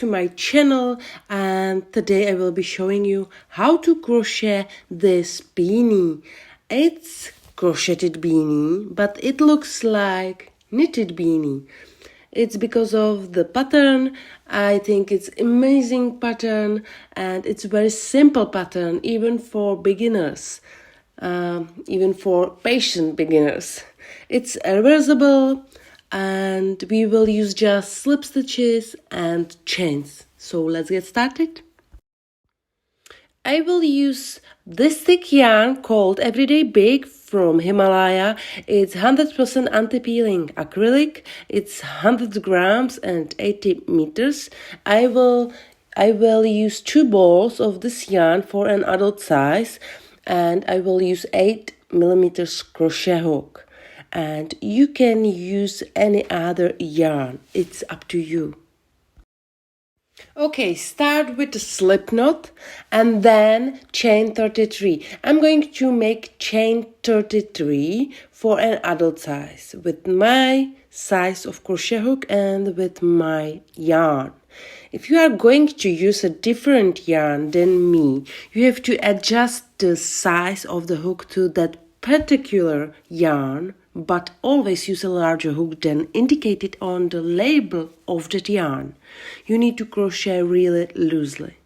to my channel, and today I will be showing you how to crochet this beanie. It's crocheted beanie, but it looks like knitted beanie. It's because of the pattern. I think it's amazing pattern, and it's very simple pattern even for beginners, even for patient beginners. It's reversible, and we will use just slip stitches and chains. So let's get started. I will use this thick yarn called Everyday Big from Himalaya. It's 100% anti-peeling acrylic. It's 100 grams and 80 meters. I will use 2 balls of this yarn for an adult size, and I will use 8 millimeters crochet hook. And you can use any other yarn. It's up to you. Okay, start with the slip knot and then chain 33. I'm going to make chain 33 for an adult size with my size of crochet hook and with my yarn. If you are going to use a different yarn than me, you have to adjust the size of the hook to that particular yarn, but always use a larger hook than indicated on the label of that yarn. You need to crochet really loosely.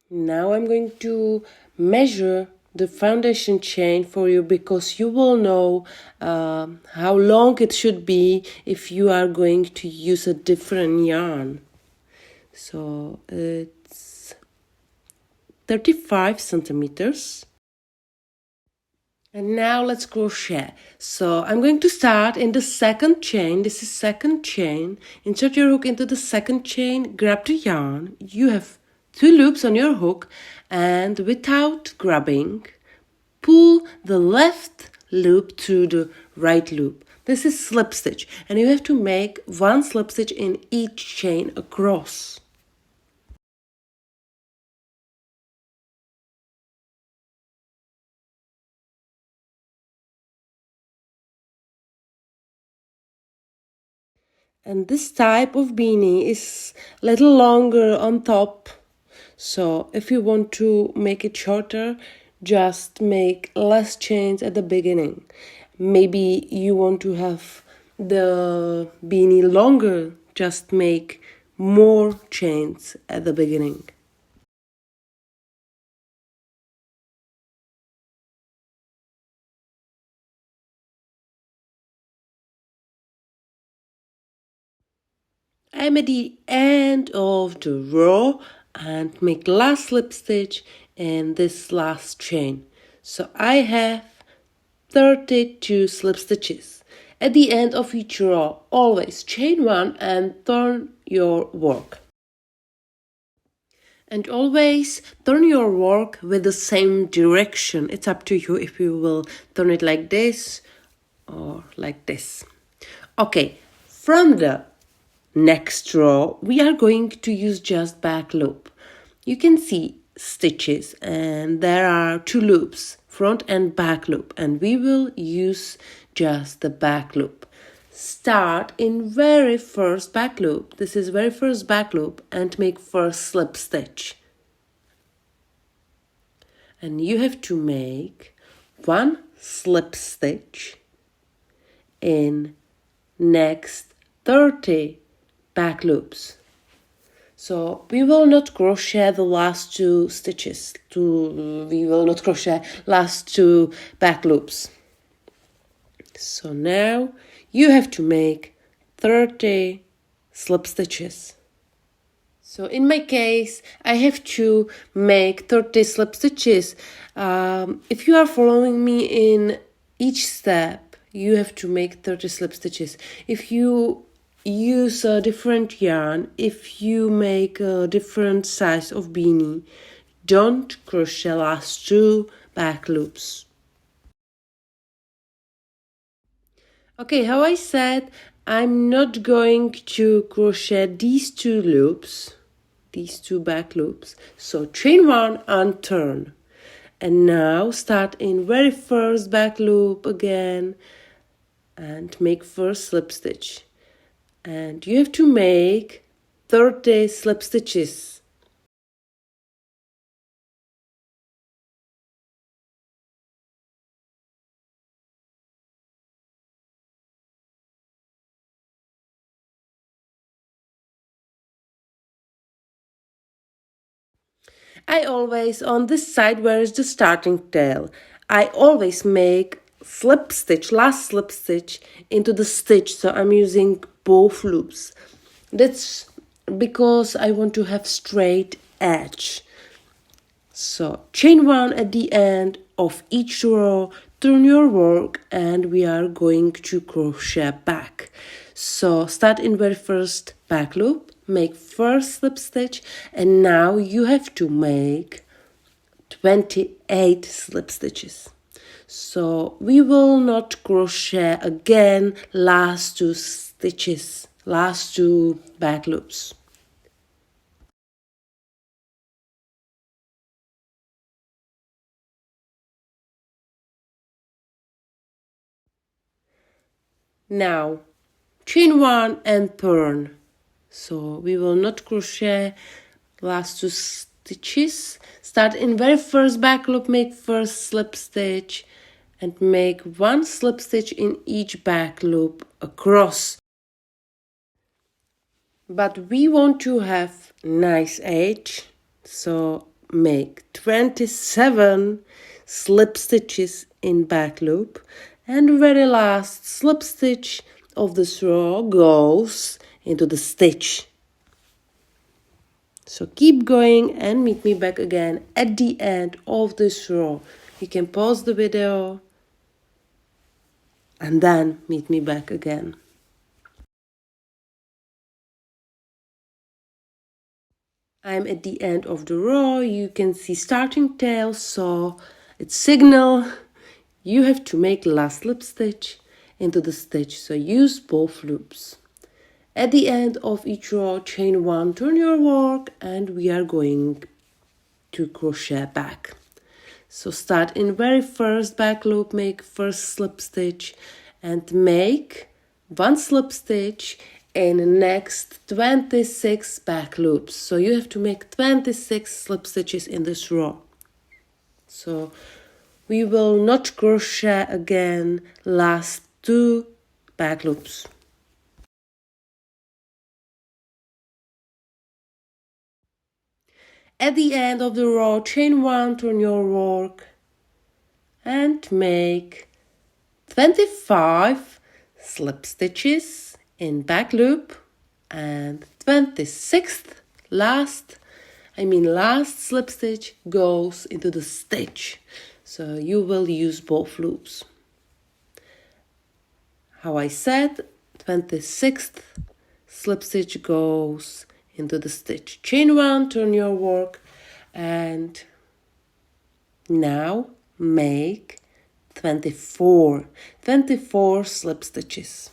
Now I'm going to measure the foundation chain for you, because you will know how long it should be if you are going to use a different yarn. So it's 35 centimeters. And now let's crochet. So I'm going to start in the second chain. This is second chain. Insert your hook into the second chain, grab the yarn. You have 2 loops on your hook, and without grabbing, pull the left loop to the right loop. This is slip stitch, and you have to make 1 slip stitch in each chain across. And this type of beanie is a little longer on top. So if you want to make it shorter, just make less chains at the beginning. Maybe you want to have the beanie longer, just make more chains at the beginning. I'm at the end of the row and make last slip stitch in this last chain. So I have 32 slip stitches. At the end of each row, always chain 1 and turn your work. And always turn your work with the same direction. It's up to you if you will turn it like this or like this. Okay, from the next row, we are going to use just back loop. You can see stitches, and there are 2 loops, front and back loop, and we will use just the back loop. Start in very first back loop. This is very first back loop, and make first slip stitch. And you have to make 1 slip stitch in next 30 back loops. So we will not crochet the last 2 stitches. We will not crochet last 2 back loops. So now you have to make 30 slip stitches. So in my case, I have to make 30 slip stitches. If you are following me in each step, you have to make 30 slip stitches. If you use a different yarn, if you make a different size of beanie, don't crochet last 2 back loops. Okay, how I said, I'm not going to crochet these 2 loops, these 2 back loops. So chain 1 and turn. And now start in very first back loop again, and make first slip stitch, and you have to make 30 slip stitches. I always, on this side where is the starting tail, I always make slip stitch, last slip stitch into the stitch, so I'm using both loops. That's because I want to have straight edge. So chain one at the end of each row, turn your work, and we are going to crochet back. So start in very first back loop, make first slip stitch, and now you have to make 28 slip stitches. So we will not crochet again last two stitches, last two back loops. Now chain one and turn. So we will not crochet last two stitches. Start in very first back loop, make first slip stitch, and make one slip stitch in each back loop across. But we want to have nice edge, so make 27 slip stitches in back loop, and very last slip stitch of this row goes into the stitch. So keep going and meet me back again at the end of this row. You can pause the video and then meet me back again. I'm at the end of the row. You can see starting tail, so it's signal you have to make last slip stitch into the stitch, so use both loops. At the end of each row, chain one, turn your work, and we are going to crochet back. So start in very first back loop, make first slip stitch, and make one slip stitch in next 26 back loops. So you have to make 26 slip stitches in this row. So we will not crochet again last two back loops. At the end of the row, chain one, turn your work, and make 25 slip stitches in back loop, and 26th last slip stitch goes into the stitch. So you will use both loops. How I said, 26th slip stitch goes into the stitch. Chain one, turn your work, and now make 24 slip stitches.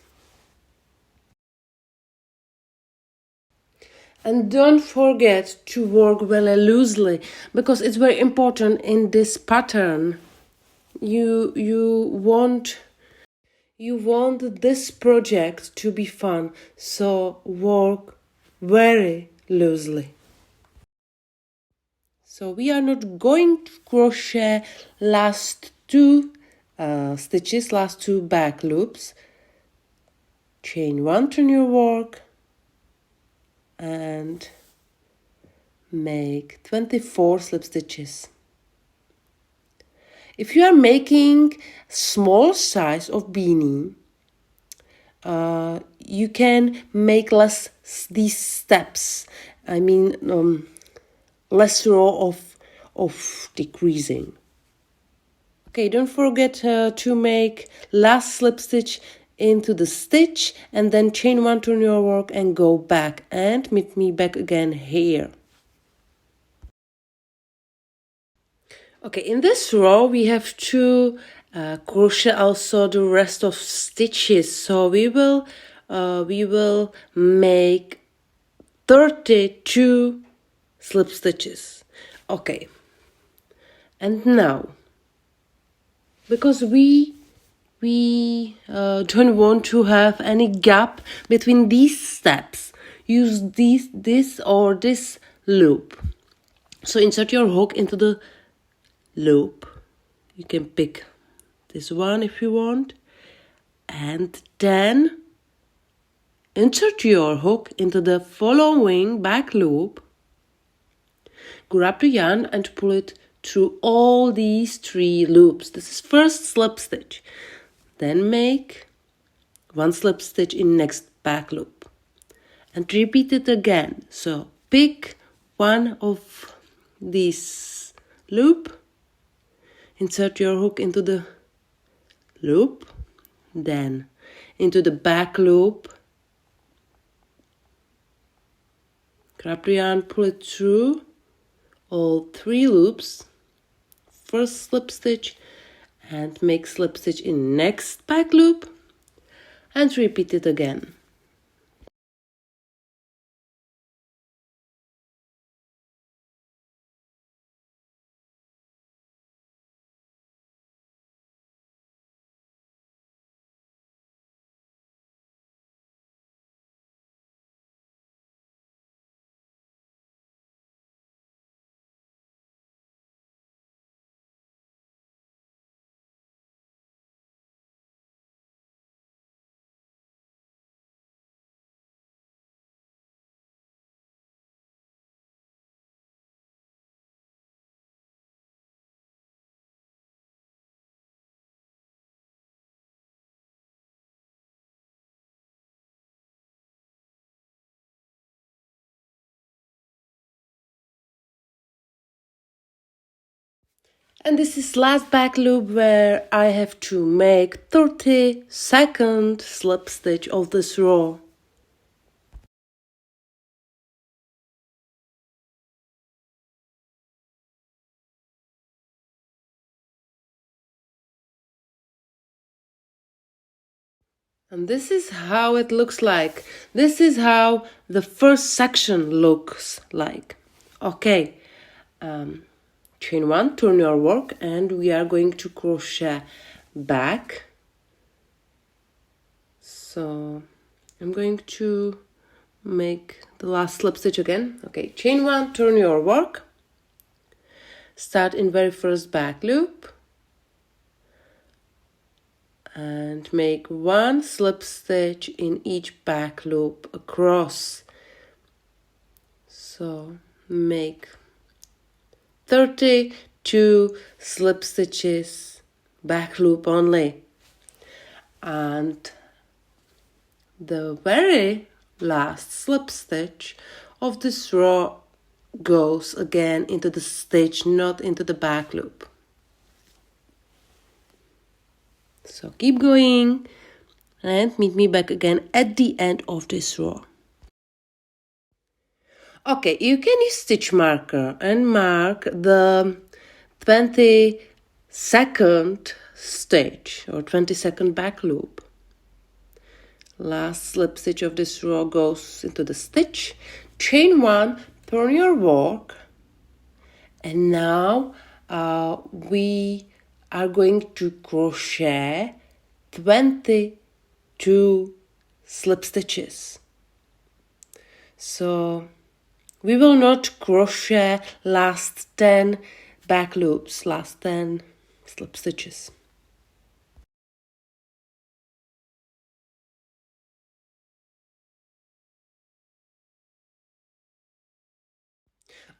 And don't forget to work very loosely, because it's very important in this pattern. You want this project to be fun, so work very loosely. So we are not going to crochet last two stitches, last two back loops. Chain one, turn your work, and make 24 slip stitches. If you are making small size of beanie, you can make less these steps. Less row of decreasing. Okay, don't forget to make last slip stitch into the stitch, and then chain one, turn your work, and go back, and meet me back again here. Okay, in this row we have to crochet also the rest of stitches, so we will make 32 slip stitches. Okay, and now, because we we don't want to have any gap between these steps. Use this or this loop. So insert your hook into the loop. You can pick this one if you want, and then insert your hook into the following back loop. Grab the yarn and pull it through all these 3 loops. This is first slip stitch. Then make 1 slip stitch in next back loop and repeat it again. So pick one of these loop, insert your hook into the loop, then into the back loop, grab the yarn, pull it through all 3 loops, first slip stitch, and make slip stitch in next back loop and repeat it again. And this is last back loop where I have to make 32nd slip stitch of this row. And this is how it looks like. This is how the first section looks like. Okay, chain 1, turn your work, and we are going to crochet back. So I'm going to make the last slip stitch again. Okay, chain 1, turn your work, start in very first back loop, and make 1 slip stitch in each back loop across. So make 32 slip stitches, back loop only, and the very last slip stitch of this row goes again into the stitch, not into the back loop. So keep going and meet me back again at the end of this row. Okay, you can use stitch marker and mark the 22nd stitch or 22nd back loop. Last slip stitch of this row goes into the stitch, chain 1, turn your work, and now we are going to crochet 22 slip stitches. So we will not crochet last 10 back loops, last 10 slip stitches.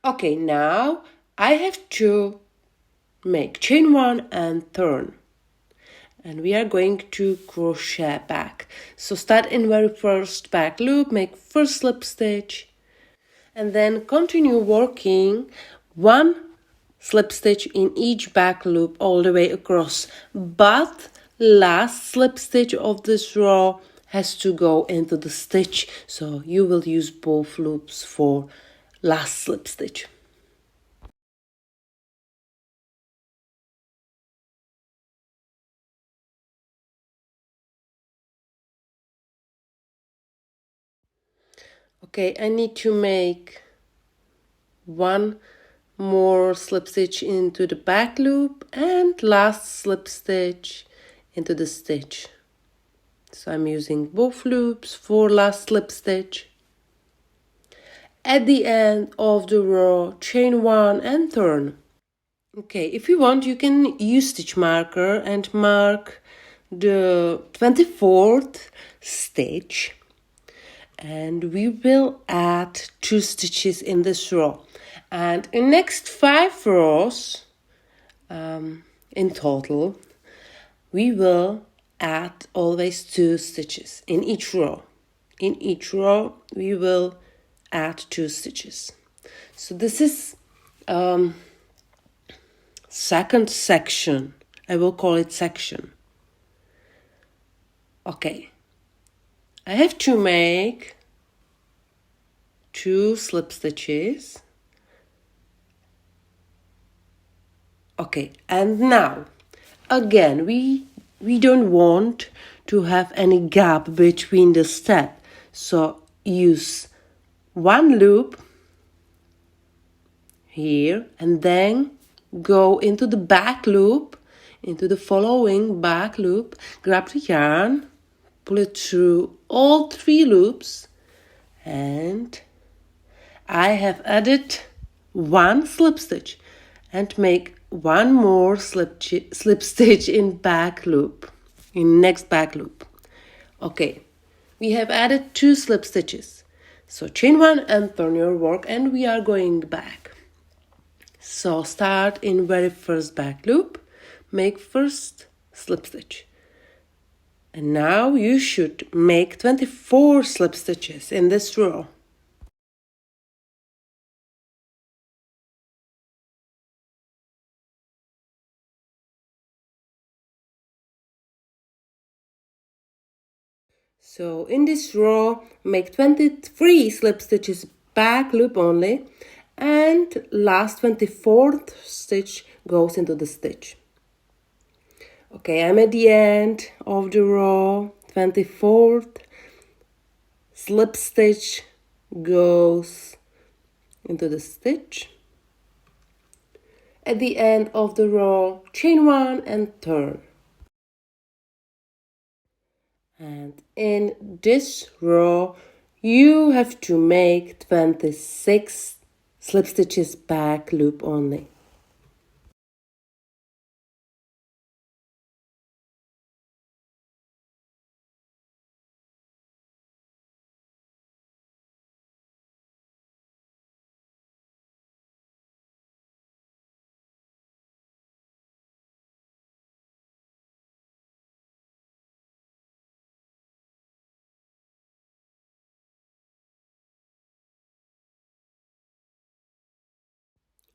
Okay, now I have to make chain 1 and turn, and we are going to crochet back. So start in very first back loop, make first slip stitch, and then continue working 1 slip stitch in each back loop all the way across, but last slip stitch of this row has to go into the stitch, so you will use both loops for last slip stitch. Okay, I need to make 1 more slip stitch into the back loop and last slip stitch into the stitch. So I'm using both loops for last slip stitch. At the end of the row, chain 1 and turn. Okay, if you want, you can use stitch marker and mark the 24th stitch, and we will add 2 stitches in this row, and in next 5 rows in total we will add always 2 stitches in each row. In each row we will add 2 stitches. So this is second section. I will call it section. Okay, I have to make 2 slip stitches. Okay, and now again we don't want to have any gap between the step, so use 1 loop here and then go into the back loop, into the following back loop, grab the yarn, pull it through all 3 loops, and I have added 1 slip stitch, and make 1 more slip stitch in back loop, in next back loop. Okay, we have added 2 slip stitches, so chain 1 and turn your work, and we are going back. So start in very first back loop, make first slip stitch, and now you should make 24 slip stitches in this row. So in this row, make 23 slip stitches back loop only, and last 24th stitch goes into the stitch. Okay, I'm at the end of the row, 24th slip stitch goes into the stitch. At the end of the row, chain 1 and turn. And in this row, you have to make 26 slip stitches back loop only.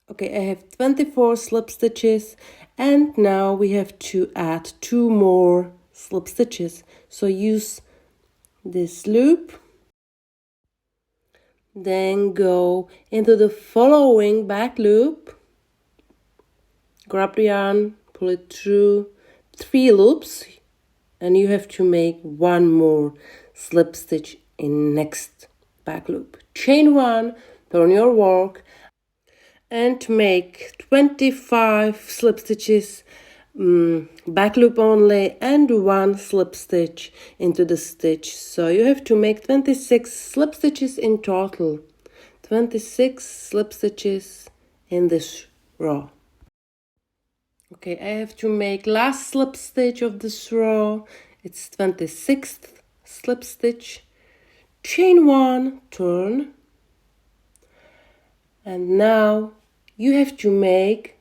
Okay, I have 24 slip stitches, and now we have to add 2 more slip stitches. So use this loop, then go into the following back loop, grab the yarn, pull it through 3 loops, and you have to make 1 more slip stitch in next back loop. Chain 1, turn your work, and make 25 slip stitches back loop only, and 1 slip stitch into the stitch. So you have to make 26 slip stitches in total. 26 slip stitches in this row. Okay, I have to make last slip stitch of this row. It's 26th slip stitch. Chain 1, turn. And now you have to make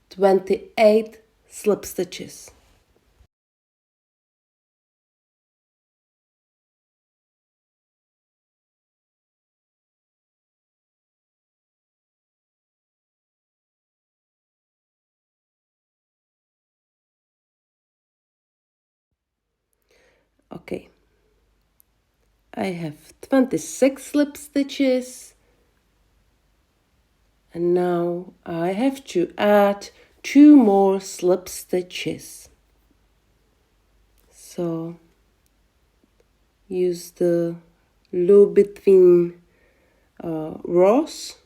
28 slip stitches. Okay, I have 26 slip stitches, and now I have to add 2 more slip stitches. So use the loop between rows,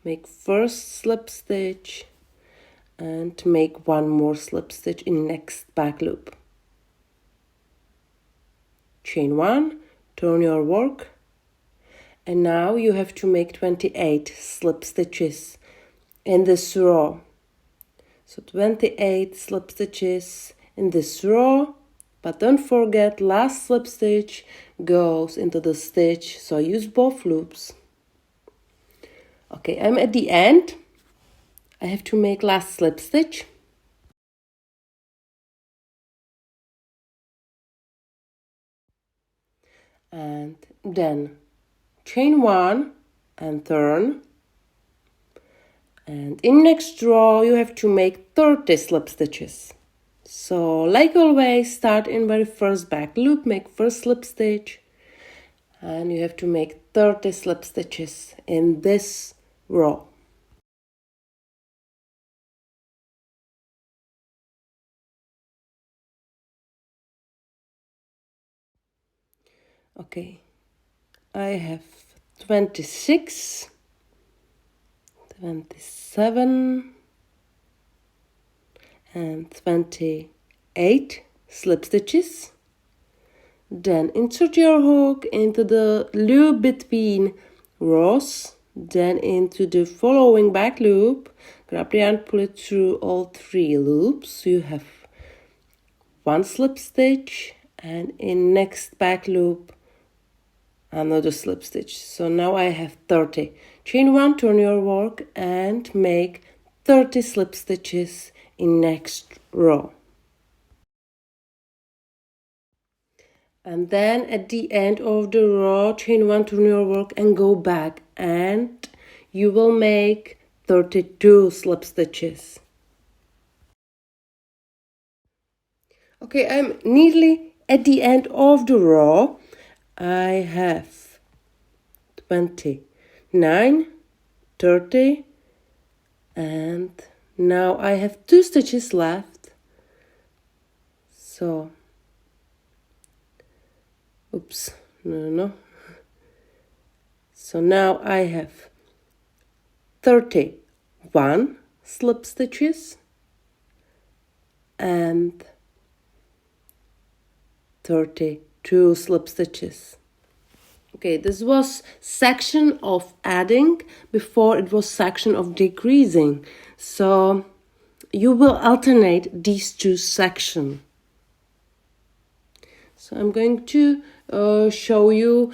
make first slip stitch, and make one more slip stitch in next back loop. Chain 1, turn your work, and now you have to make 28 slip stitches in this row. So 28 slip stitches in this row, but don't forget last slip stitch goes into the stitch, so use both loops. Okay, I'm at the end. I have to make last slip stitch. And then chain 1 and turn. And in next row you have to make 30 slip stitches. So like always, start in very first back loop, make first slip stitch, and you have to make 30 slip stitches in this row. Okay, I have 26, 27 and 28 slip stitches. Then insert your hook into the loop between rows, then into the following back loop, grab the yarn, pull it through all 3 loops. You have 1 slip stitch, and in next back loop another slip stitch. So now I have 30. Chain 1, turn your work, and make 30 slip stitches in next row. And then at the end of the row, chain 1, turn your work, and go back, and you will make 32 slip stitches. Okay, I'm nearly at the end of the row. I have 29, 30, and now I have 2 stitches left. So, oops, no. So now I have 31 slip stitches and 32 slip stitches. Okay, this was section of adding, before it was section of decreasing. So you will alternate these 2 sections. So I'm going to show you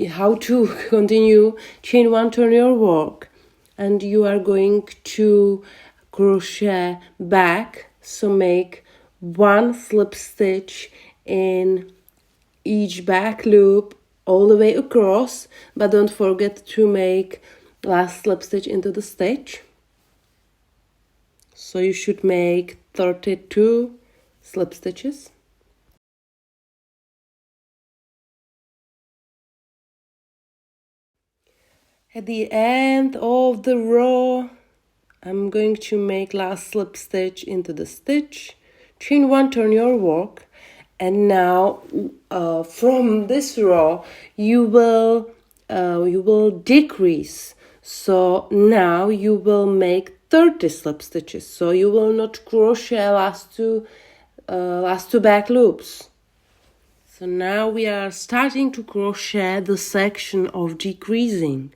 how to continue. Chain 1, turn your work, and you are going to crochet back. So make 1 slip stitch in each back loop all the way across, but don't forget to make last slip stitch into the stitch. So you should make 32 slip stitches. At the end of the row, I'm going to make last slip stitch into the stitch, chain 1, turn your work, and now from this row you will decrease. So now you will make 30 slip stitches. So you will not crochet last two back loops. So now we are starting to crochet the section of decreasing.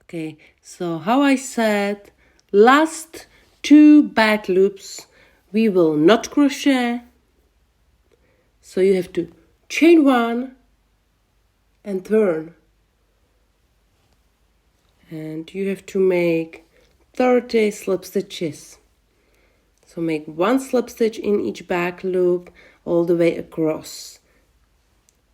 Okay, so how I said, last 2 back loops we will not crochet. So you have to chain 1 and turn. And you have to make 30 slip stitches. So make 1 slip stitch in each back loop all the way across.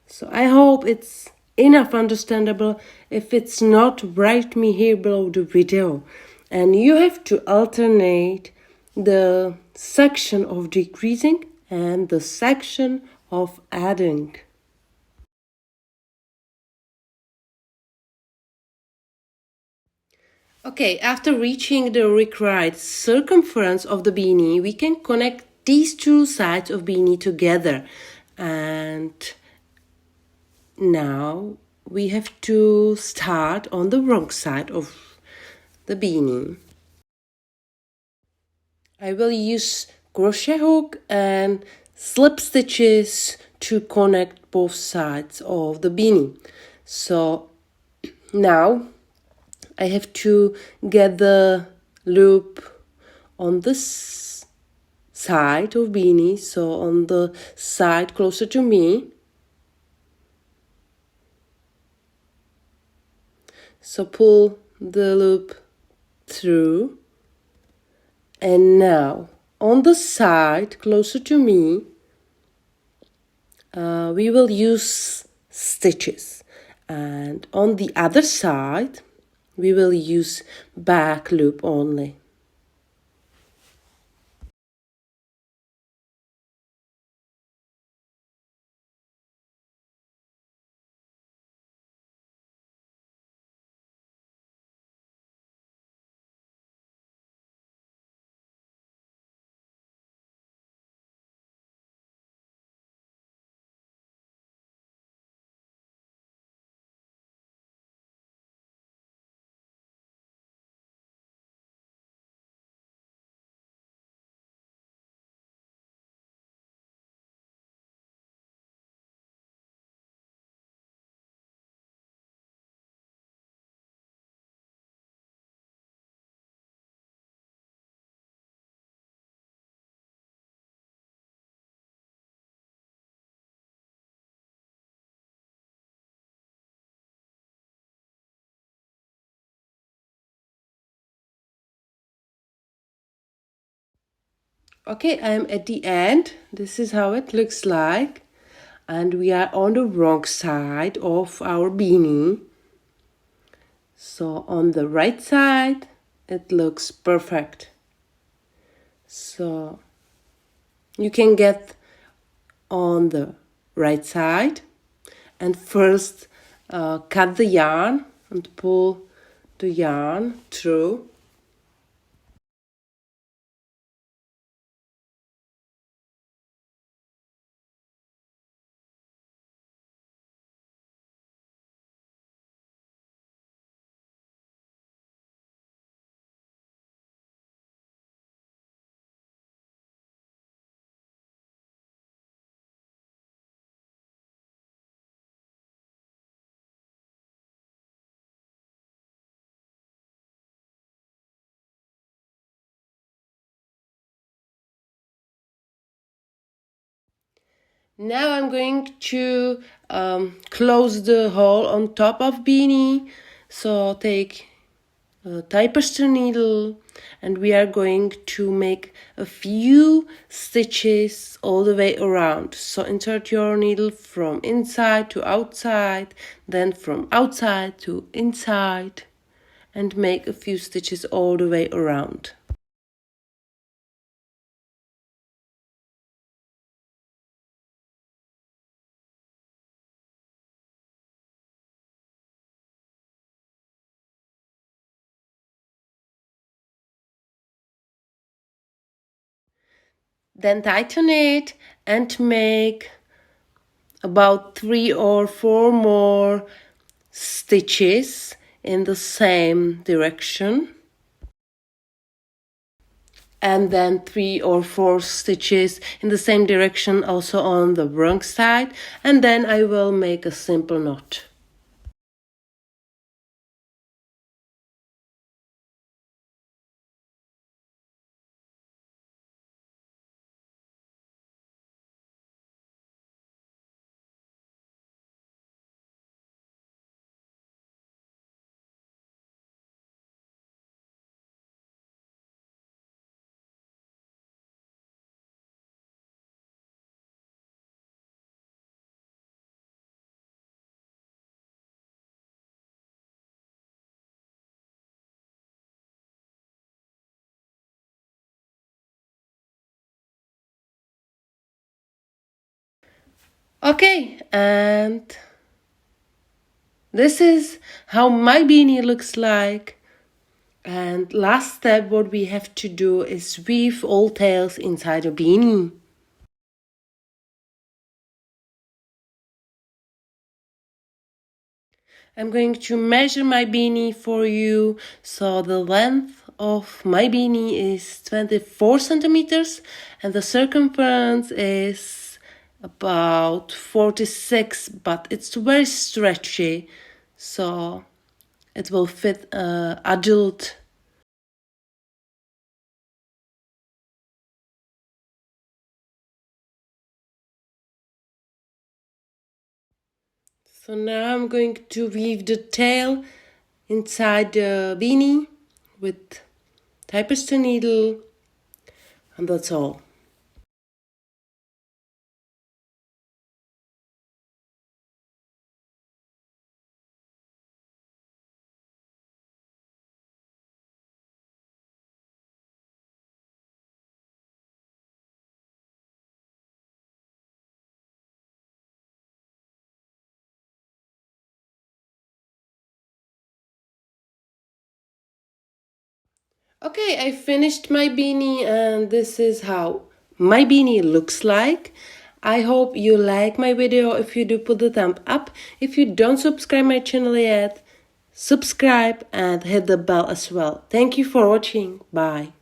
So I hope it's enough understandable. If it's not, write me here below the video. And you have to alternate the section of decreasing and the section of adding. Okay, after reaching the required circumference of the beanie, we can connect these 2 sides of beanie together. And now we have to start on the wrong side of the beanie. I will use crochet hook and slip stitches to connect both sides of the beanie. So now I have to get the loop on this side of beanie, so on the side closer to me. So pull the loop through, and now on the side closer to me, we will use stitches, and on the other side we will use back loop only. Okay, I'm at the end. This is how it looks like. And we are on the wrong side of our beanie. So on the right side, it looks perfect. So you can get on the right side and first cut the yarn and pull the yarn through. Now I'm going to close the hole on top of beanie. So take a tapestry needle and we are going to make a few stitches all the way around. So insert your needle from inside to outside, then from outside to inside, and make a few stitches all the way around. Then tighten it and make about 3 or 4 more stitches in the same direction, and then 3 or 4 stitches in the same direction also on the wrong side, and then I will make a simple knot. Okay, and this is how my beanie looks like. And last step, what we have to do is weave all tails inside a beanie. I'm going to measure my beanie for you. So the length of my beanie is 24 centimeters and the circumference is about 46, but it's very stretchy, so it will fit adult. So now I'm going to weave the tail inside the beanie with tapestry needle, and that's all. Okay, I finished my beanie and this is how my beanie looks like. I hope you like my video. If you do, put the thumb up. If you don't subscribe my channel yet, subscribe and hit the bell as well. Thank you for watching. Bye.